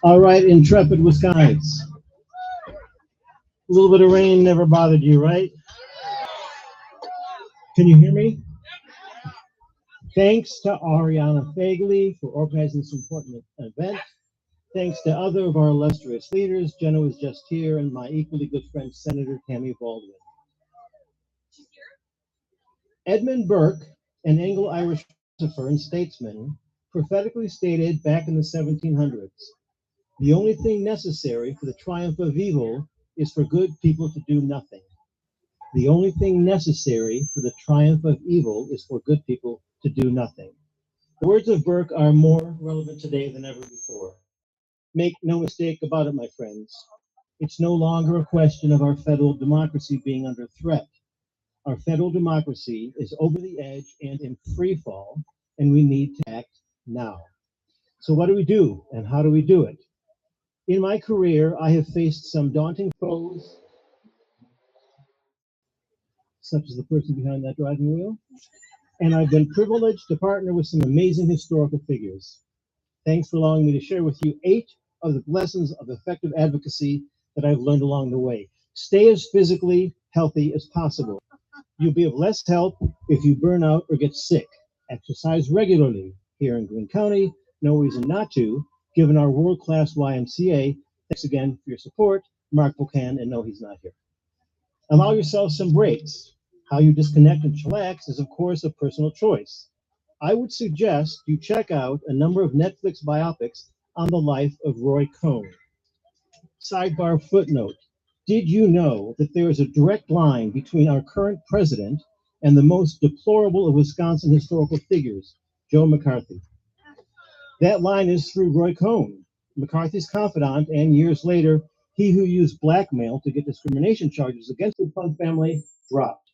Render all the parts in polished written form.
All right, intrepid Wisconsin. A little bit of rain never bothered you, right? Can you hear me? Thanks to Ariana Fagley for organizing this important event. Thanks to other of our illustrious leaders. Jenna was just here, and my equally good friend, Senator Tammy Baldwin. Edmund Burke, an Anglo-Irish philosopher and statesman, prophetically stated back in the 1700s, the only thing necessary for the triumph of evil is for good people to do nothing. The only thing necessary for the triumph of evil is for good people to do nothing. The words of Burke are more relevant today than ever before. Make no mistake about it, my friends. It's no longer a question of our federal democracy being under threat. Our federal democracy is over the edge and in free fall, and we need to act now. So, what do we do, and how do we do it? In my career, I have faced some daunting foes, such as the person behind that driving wheel, and I've been privileged to partner with some amazing historical figures. Thanks for allowing me to share with you 8 of the lessons of effective advocacy that I've learned along the way. Stay as physically healthy as possible. You'll be of less help if you burn out or get sick. Exercise regularly. Here in Greene County, no reason not to, given our world-class YMCA. Thanks again for your support. Mark Buchan, and no, he's not here. Allow yourself some breaks. How you disconnect and chillax is, of course, a personal choice. I would suggest you check out a number of Netflix biopics on the life of Roy Cohn. Sidebar footnote. Did you know that there is a direct line between our current president and the most deplorable of Wisconsin historical figures, Joe McCarthy? That line is through Roy Cohn, McCarthy's confidant, and years later, he who used blackmail to get discrimination charges against the Trump family dropped.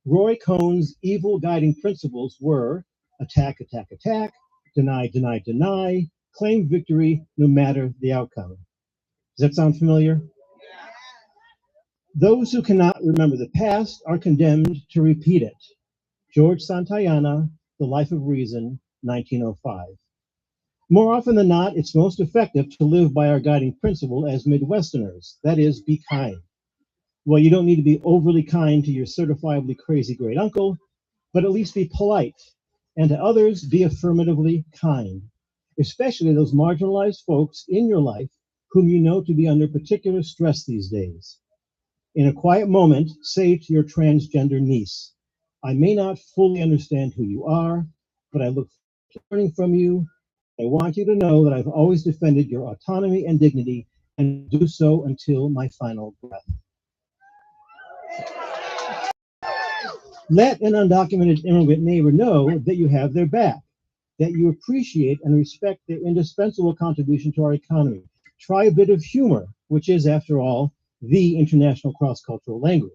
Roy Cohn's evil guiding principles were attack, attack, attack, deny, deny, deny, claim victory no matter the outcome. Does that sound familiar? Those who cannot remember the past are condemned to repeat it. George Santayana, The Life of Reason, 1905. More often than not, it's most effective to live by our guiding principle as Midwesterners. That is, be kind. Well, you don't need to be overly kind to your certifiably crazy great uncle, but at least be polite. And to others, be affirmatively kind, especially those marginalized folks in your life whom you know to be under particular stress these days. In a quiet moment, say to your transgender niece, I may not fully understand who you are, but I look forward to learning from you. I want you to know that I've always defended your autonomy and dignity and do so until my final breath. Let an undocumented immigrant neighbor know that you have their back, that you appreciate and respect their indispensable contribution to our economy. Try a bit of humor, which is, after all, the international cross-cultural language.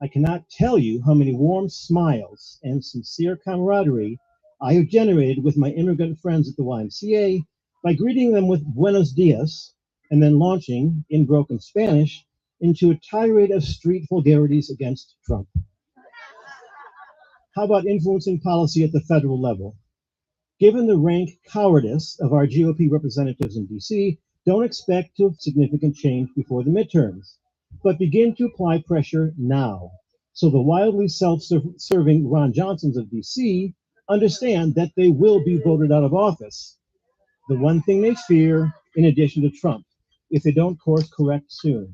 I cannot tell you how many warm smiles and sincere camaraderie I have generated with my immigrant friends at the YMCA by greeting them with buenos dias and then launching, in broken Spanish, into a tirade of street vulgarities against Trump. How about influencing policy at the federal level? Given the rank cowardice of our GOP representatives in DC, don't expect significant change before the midterms, but begin to apply pressure now. So the wildly self-serving Ron Johnsons of DC understand that they will be voted out of office. The one thing they fear, in addition to Trump, if they don't course correct soon.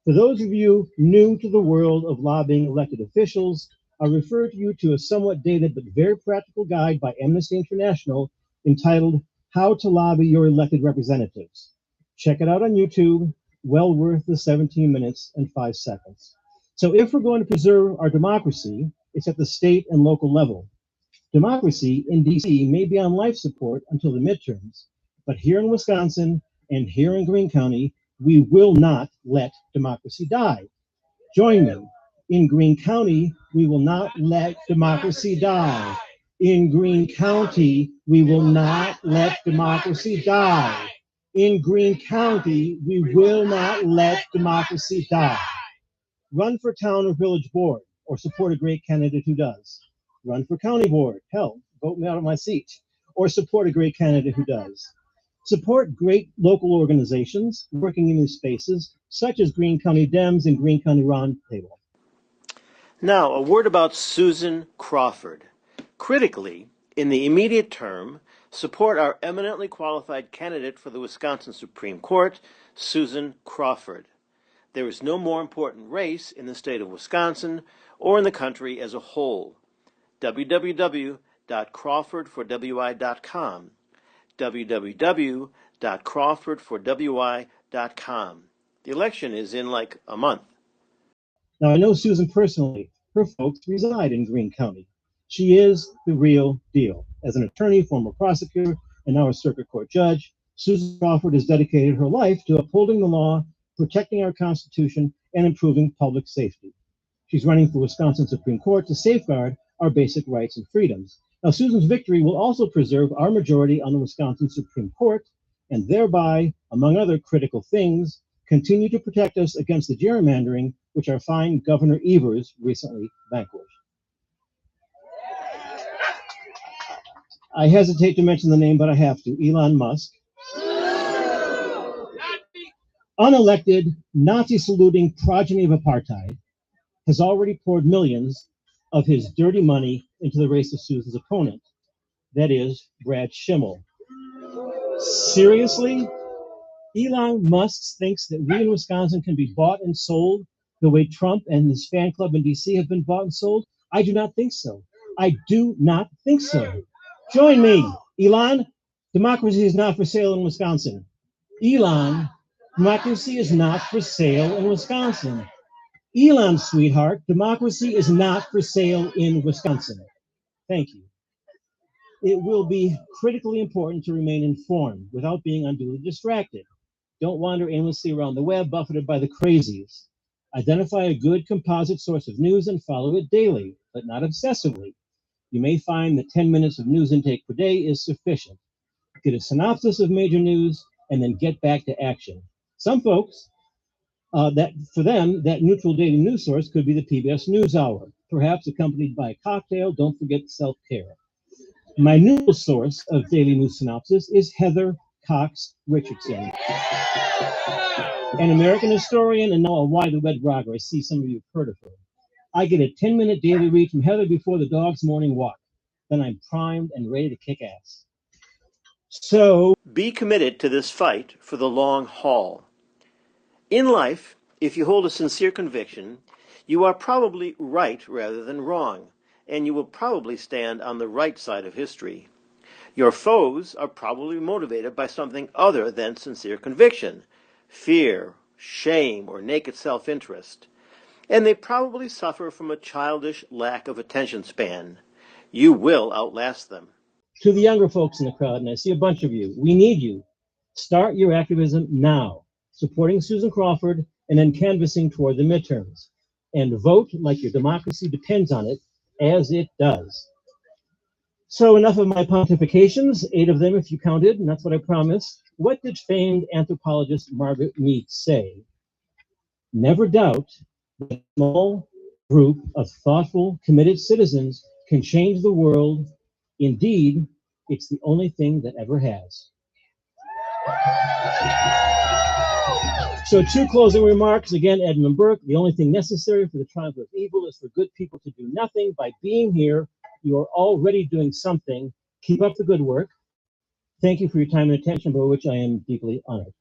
For those of you new to the world of lobbying elected officials, I refer you to a somewhat dated but very practical guide by Amnesty International entitled How to Lobby Your Elected Representatives. Check it out on YouTube, well worth the 17 minutes and 5 seconds. So if we're going to preserve our democracy, it's at the state and local level. Democracy in DC may be on life support until the midterms, but here in Wisconsin and here in Greene County, we will not let democracy die. Join me. In Greene County, we will not let democracy die. In Greene County, we will not let democracy die. In Greene County, we will not let democracy die. Run for town or village board, or support a great candidate who does. Run for county board. Hell, vote me out of my seat. Or support a great candidate who does. Support great local organizations working in these spaces, such as Greene County Dems and Greene County Roundtable. Now, a word about Susan Crawford. Critically, in the immediate term, support our eminently qualified candidate for the Wisconsin Supreme Court, Susan Crawford. There is no more important race in the state of Wisconsin or in the country as a whole. www.crawfordforwi.com www.crawfordforwi.com. The election is in like a month. Now, I know Susan personally. Her folks reside in Greene County. She is the real deal. As an attorney, former prosecutor, and now a circuit court judge, Susan Crawford has dedicated her life to upholding the law, protecting our Constitution, and improving public safety. She's running for Wisconsin Supreme Court to safeguard our basic rights and freedoms. Now, Susan's victory will also preserve our majority on the Wisconsin Supreme Court, and thereby, among other critical things, continue to protect us against the gerrymandering which our fine Governor Evers recently vanquished. I hesitate to mention the name, but I have to. Elon Musk, unelected, Nazi-saluting progeny of apartheid, has already poured millions of his dirty money into the race of Susan's opponent, that is, Brad Schimmel. Seriously? Elon Musk thinks that we in Wisconsin can be bought and sold the way Trump and his fan club in DC have been bought and sold? I do not think so. I do not think so. Join me, Elon. Democracy is not for sale in Wisconsin. Elon, democracy is not for sale in Wisconsin. Elon, sweetheart, democracy is not for sale in Wisconsin. Thank you. It will be critically important to remain informed without being unduly distracted. Don't wander aimlessly around the web, buffeted by the crazies. Identify a good composite source of news and follow it daily, but not obsessively. You may find that 10 minutes of news intake per day is sufficient. Get a synopsis of major news and then get back to action. Some folks, that for them, that neutral daily news source could be the PBS NewsHour, perhaps accompanied by a cocktail. Don't forget self-care. My neutral source of daily news synopsis is Heather Cox Richardson, an American historian and now a wide-awake blogger. I see some of you have heard of her. I get a 10-minute daily read from Heather before the dog's morning walk. Then I'm primed and ready to kick ass. So, be committed to this fight for the long haul. In life, if you hold a sincere conviction, you are probably right rather than wrong, and you will probably stand on the right side of history. Your foes are probably motivated by something other than sincere conviction, fear, shame, or naked self-interest, and they probably suffer from a childish lack of attention span. You will outlast them. To the younger folks in the crowd, and I see a bunch of you, we need you. Start your activism now, supporting Susan Crawford and then canvassing toward the midterms. And vote like your democracy depends on it, as it does. So enough of my pontifications, 8 of them if you counted, and that's what I promised. What did famed anthropologist Margaret Mead say? Never doubt that a small group of thoughtful, committed citizens can change the world. Indeed, it's the only thing that ever has. So 2 closing remarks. Again, Edmund Burke, the only thing necessary for the triumph of evil is for good people to do nothing. By being here, you are already doing something. Keep up the good work. Thank you for your time and attention, by which I am deeply honored.